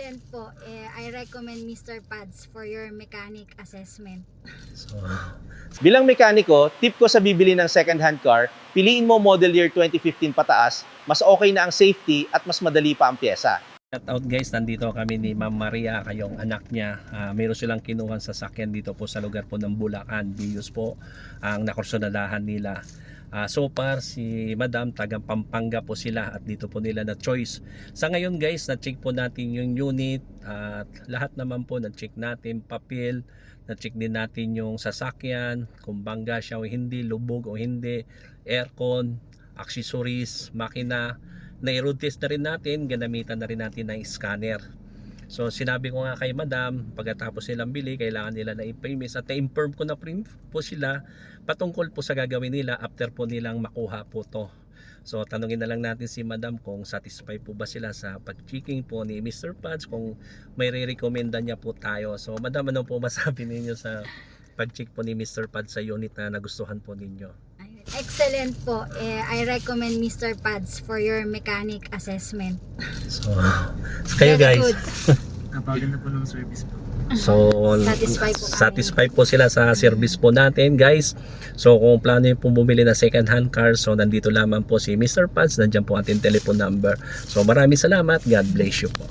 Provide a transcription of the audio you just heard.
Excellent po. I recommend Mr. Pads for your mechanic assessment. So, bilang mekaniko, tip ko sa bibili ng second-hand car, piliin mo model year 2015 pataas, mas okay na ang safety at mas madali pa ang pyesa. Shout out guys, nandito kami ni Ma'am Maria, kayong anak niya. Meron silang kinuha sa sasakyan dito po sa lugar po ng Bulacan. Bius po ang nakursunadahan nila. So far si Madam tagang Pampanga po sila at dito po nila na choice. Sa ngayon guys, na-check po natin yung unit at lahat naman po na-check natin, papel, na-check din natin yung sasakyan, kung bangga siya o hindi, lubog o hindi, aircon, accessories, makina. Na-road test na rin natin, ginamitan na rin natin ng scanner. So sinabi ko nga kay Madam, pagkatapos nilang bili, kailangan nila na i-premise at na-inform ko na po sila patungkol po sa gagawin nila after po nilang makuha po to. So tanungin na lang natin si Madam kung satisfied po ba sila sa pag-checking po ni Mr. Pads, kung may re-recommenda niya po tayo. So Madam, ano po masabi ninyo sa pag-check po ni Mr. Pads sa unit na nagustuhan po ninyo? Excellent po. I recommend Mr. Pads for your mechanic assessment. So kayo Very guys, good. Napaganda po ng service po. so satisfied po sila sa service po natin guys. So kung plano nyo po bumili na second hand car, so nandito lamang po si Mr. Pads, nandiyan po ating telephone number. So maraming salamat, God bless you po.